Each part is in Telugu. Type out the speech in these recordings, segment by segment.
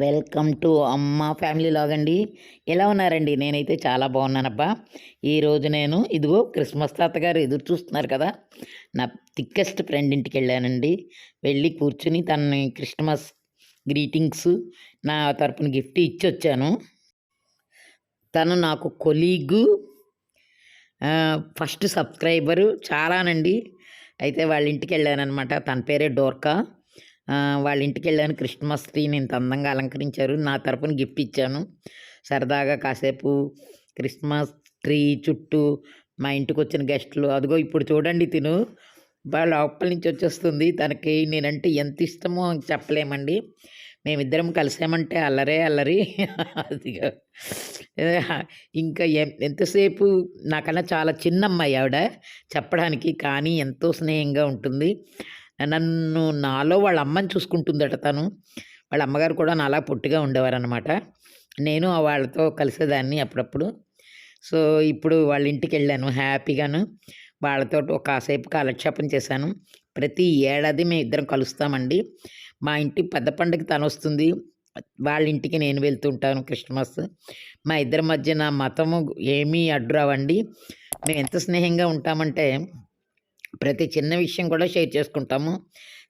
వెల్కమ్ టు అమ్మ ఫ్యామిలీ లాగండి. ఎలా ఉన్నారండి? నేనైతే చాలా బాగున్నానబ్బా. ఈరోజు నేను ఇదిగో క్రిస్మస్ తాతగారు ఎదురు చూస్తున్నారు కదా, నా థిక్కెస్ట్ ఫ్రెండ్ ఇంటికి వెళ్ళానండి. వెళ్ళి కూర్చుని తనని క్రిస్మస్ గ్రీటింగ్స్ నా తరపున గిఫ్ట్ ఇచ్చి వచ్చాను. తను నాకు కొలీగు, ఫస్ట్ సబ్స్క్రైబరు చాలానండి. అయితే వాళ్ళ ఇంటికి వెళ్ళానమాట. తన పేరే డోర్కా. వాళ్ళ ఇంటికి వెళ్ళాను. క్రిస్మస్ ట్రీని ఇంత అందంగా అలంకరించారు. నా తరపున గిఫ్ట్ ఇచ్చాను. సరదాగా కాసేపు క్రిస్మస్ ట్రీ చుట్టూ మా ఇంటికి వచ్చిన గెస్టులు, అదిగో ఇప్పుడు చూడండి తిను లోపల నుంచి వచ్చేస్తుంది. తనకి నేనంటే ఎంత ఇష్టమో చెప్పలేమండి. మేమిద్దరం కలిసామంటే అల్లరే అల్లరి. అదిగో ఇంకా ఎంతసేపు నాకన్నా చాలా చిన్నమ్మాయి ఆవిడ చెప్పడానికి, కానీ ఎంతో స్నేహంగా ఉంటుంది. నన్ను నాలో వాళ్ళ అమ్మని చూసుకుంటుందట తను. వాళ్ళ అమ్మగారు కూడా నాలా పొట్టిగా ఉండేవారనమాట. నేను వాళ్ళతో కలిసేదాన్ని అప్పుడప్పుడు. సో, ఇప్పుడు వాళ్ళ ఇంటికెళ్ళాను హ్యాపీగాను. వాళ్ళతోటి ఒక కాసేపు కాలక్షేపం చేశాను. ప్రతి ఏడాది మేమిద్దరం కలుస్తామండి. మా ఇంటి పెద్ద పండుగ తనొస్తుంది. వాళ్ళ ఇంటికి నేను వెళ్తుంటాను క్రిస్మస్. మా ఇద్దరి మధ్యన మతము ఏమీ అడ్డు రావండి. మేము ఎంత స్నేహంగా ఉంటామంటే ప్రతి చిన్న విషయం కూడా షేర్ చేసుకుంటాము.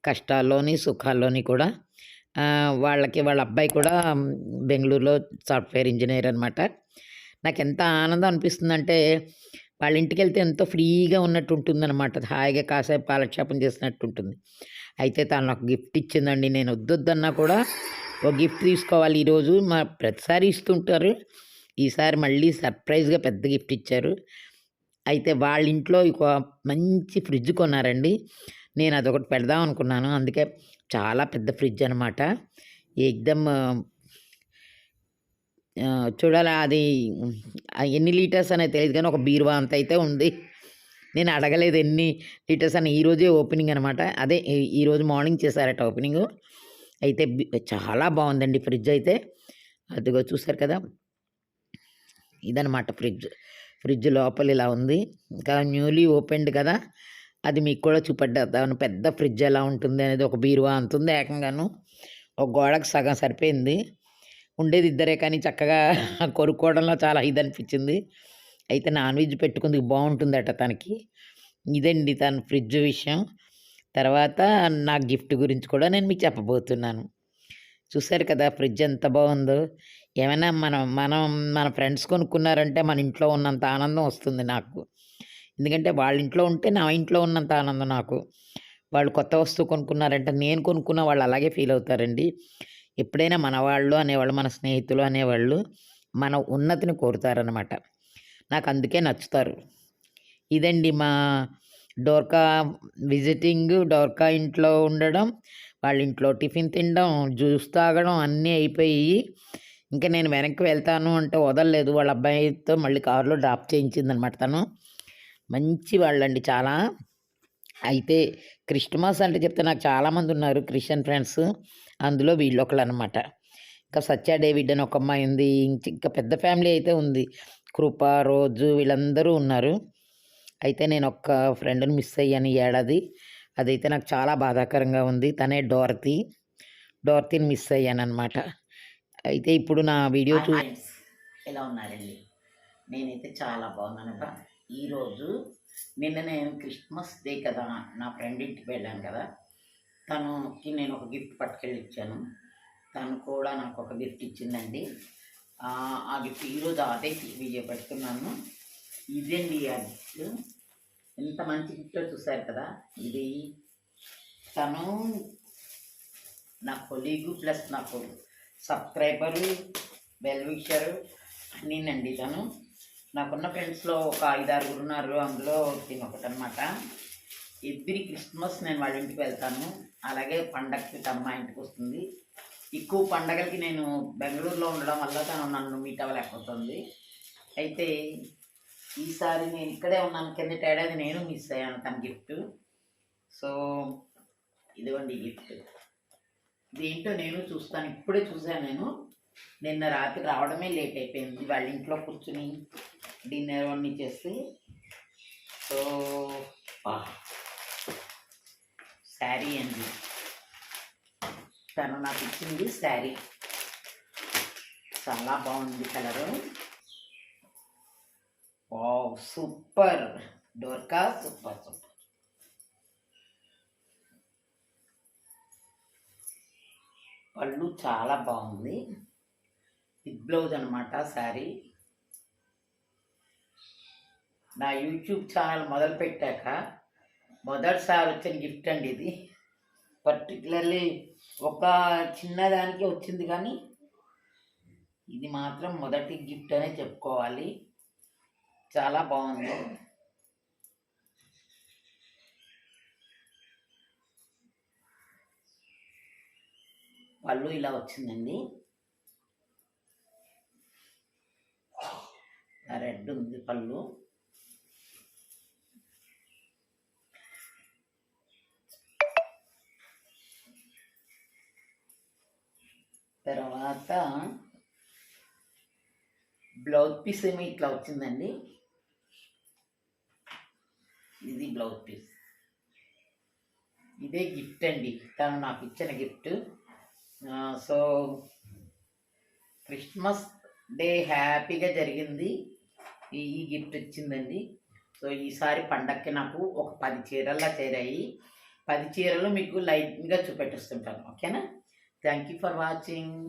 కష్టాల్లోని, సుఖాల్లోని కూడా. వాళ్ళకి వాళ్ళ అబ్బాయి కూడా బెంగుళూరులో సాఫ్ట్‌వేర్ ఇంజినీర్ అనమాట. నాకెంత ఆనందం అనిపిస్తుందంటే, వాళ్ళ ఇంటికెళ్తే ఎంతో ఫ్రీగా ఉన్నట్టు ఉంటుందనమాట. హాయిగా కాసేపు కాలక్షేపం చేసినట్టు ఉంటుంది. అయితే తను నాకు గిఫ్ట్ ఇచ్చిందండి. నేను వద్దొద్దన్నా కూడా ఒక గిఫ్ట్ తీసుకోవాలి ఈరోజు. ప్రతిసారి ఇస్తుంటారు. ఈసారి మళ్ళీ సర్ప్రైజ్‌గా పెద్ద గిఫ్ట్ ఇచ్చారు. అయితే వాళ్ళ ఇంట్లో ఒక మంచి ఫ్రిడ్జ్ కొన్నారండి. నేను అదొకటి పెడదాం అనుకున్నాను. అందుకే చాలా పెద్ద ఫ్రిడ్జ్ అనమాట. ఏకదమ్ చూడాలా అది ఎన్ని లీటర్స్ అనేది తెలీదు కానీ ఒక బీరువా అంత అయితే ఉంది. నేను అడగలేదు ఎన్ని లీటర్స్ అని. ఈరోజే ఓపెనింగ్ అనమాట. అదే ఈరోజు మార్నింగ్ చేశారట ఓపెనింగు. అయితే చాలా బాగుందండి ఫ్రిడ్జ్ అయితే. అదిగో చూసారు కదా, ఇదనమాట ఫ్రిడ్జ్. ఫ్రిడ్జ్ లోపల ఇలా ఉంది. ఇంకా న్యూలీ ఓపెన్డ్ కదా, అది మీకు కూడా చూపెడతాను. పెద్ద ఫ్రిడ్జ్ ఎలా ఉంటుంది అనేది. ఒక బీరువా అంతుంది ఏకంగాను. ఒక గోడకు సగం సరిపోయింది. ఉండేది ఇద్దరే కానీ చక్కగా కొనుక్కోవడంలో చాలా ఇదనిపించింది. అయితే నాన్ వెజ్ పెట్టుకుందుకు బాగుంటుందట తనకి. ఇదండి తన ఫ్రిడ్జ్ విషయం. తర్వాత నా గిఫ్ట్ గురించి కూడా నేను మీకు చెప్పబోతున్నాను. చూసారు కదా ఫ్రిడ్జ్ ఎంత బాగుందో. ఏమైనా మనం మనం మన ఫ్రెండ్స్ కొనుక్కున్నారంటే మన ఇంట్లో ఉన్నంత ఆనందం వస్తుంది నాకు. ఎందుకంటే వాళ్ళ ఇంట్లో ఉంటే నా ఇంట్లో ఉన్నంత ఆనందం నాకు. వాళ్ళు కొత్త వస్తువు కొనుక్కున్నారంటే నేను కొనుక్కున్న వాళ్ళు అలాగే ఫీల్ అవుతారండి. ఎప్పుడైనా మన వాళ్ళు అనేవాళ్ళు, మన స్నేహితులు అనేవాళ్ళు మన ఉన్నతిని కోరుతారనమాట. నాకు అందుకే నచ్చుతారు. ఇదండి మా డోర్కా విజిటింగ్. డోర్కా ఇంట్లో ఉండడం, వాళ్ళ ఇంట్లో టిఫిన్ తినడం, జ్యూస్ తాగడం అన్నీ అయిపోయి ఇంకా నేను వెనక్కి వెళ్తాను అంటే వదలలేదు. వాళ్ళ అబ్బాయితో మళ్ళీ కారులో డ్రాప్ చేయించిందనమాట తను. మంచి వాళ్ళండి చాలా. అయితే క్రిస్టమస్ అంటే చెప్తే నాకు చాలామంది ఉన్నారు క్రిస్టియన్ ఫ్రెండ్స్. అందులో వీళ్ళొకళ్ళనమాట. ఇంకా సత్య డేవిడ్ అని ఒక అమ్మాయి ఉంది. ఇంకా పెద్ద ఫ్యామిలీ అయితే ఉంది. కృప, రోజు వీళ్ళందరూ ఉన్నారు. అయితే నేను ఒక్క ఫ్రెండ్‌ని మిస్ అయ్యాను ఈ ఏడాది. అదైతే నాకు చాలా బాధాకరంగా ఉంది. తనే డోరతీ. డోరతీని మిస్ అయ్యాననమాట. అయితే ఇప్పుడు నా వీడియో ఫ్రెండ్స్ ఎలా ఉన్నారండి? నేనైతే చాలా బాగున్నానబ్బా. ఈరోజు నిన్న నేను క్రిస్మస్ డే కదా, నా ఫ్రెండ్ ఇంటికి వెళ్ళాను కదా, తనకి నేను ఒక గిఫ్ట్ పట్టుకెళ్ళి ఇచ్చాను. తను కూడా నాకు ఒక గిఫ్ట్ ఇచ్చిందండి. ఆ గిఫ్ట్ ఈరోజు అదే వీడియో పెడుతున్నాను. ఇదండి ఆ గిఫ్ట్. ఎంత మంచి గిఫ్టో చూసారు కదా. ఇది తను నా కొలీగు ప్లస్ నాకు సబ్స్క్రైబరు, వెల్ విషరు అన్నీనండి. తను నాకున్న ఫ్రెండ్స్లో ఒక 5-6 ఉన్నారు. అందులో తినొకటనమాట. ఎవ్రీ క్రిస్మస్ నేను వాళ్ళ ఇంటికి వెళ్తాను. అలాగే పండగకి తను మా ఇంటికి వస్తుంది. ఎక్కువ పండగలకి నేను బెంగళూరులో ఉండడం వల్ల తను నన్ను మీట్ అవ్వలేకపోతుంది. అయితే ఈసారి నేను ఇక్కడే ఉన్నాను. కిందటి ఏడాది నేను మిస్ అయ్యాను తన గిఫ్ట్. సో ఇదిగోండి గిఫ్ట్. ఇదేంటో నేను చూస్తాను. ఇప్పుడే చూశాను నేను. నిన్న రాత్రి రావడమే లేట్ అయిపోయింది. వాళ్ళ ఇంట్లో కూర్చుని డిన్నర్ అన్నీ చేసి. సో శారీ అండి. తను నాకు ఇచ్చింది శారీ. చాలా బాగుంది కలరు. వావ్ సూపర్ డోర్కా, సూపర్ సూపర్. పళ్ళు చాలా బాగుంది. విత్ బ్లౌజ్ అనమాట శారీ. నా యూట్యూబ్ ఛానల్ మొదలుపెట్టాక మొదటిసారి వచ్చిన గిఫ్ట్ అండి ఇది. పర్టికులర్లీ ఒక చిన్నదానికి వచ్చింది, కానీ ఇది మాత్రం మొదటి గిఫ్ట్ అనే చెప్పుకోవాలి. చాలా బాగుంది. పళ్ళు ఇలా వచ్చిందండి. రెడ్ ఉంది పళ్ళు. తర్వాత బ్లౌజ్ పీస్ ఏమో ఇట్లా వచ్చిందండి. ఇది బ్లౌజ్ పీస్. ఇదే గిఫ్ట్ అండి, తను నాకు ఇచ్చిన గిఫ్ట్. సో క్రిస్మస్ డే హ్యాపీగా జరిగింది. ఈ గిఫ్ట్ ఇచ్చిందండి. సో ఈసారి పండక్కి నాకు ఒక 10 చీరల్లా చేరాయి. 10 చీరలు మీకు లైట్గా చూపెట్టిస్తుంటాను. ఓకేనా? Thank you for watching.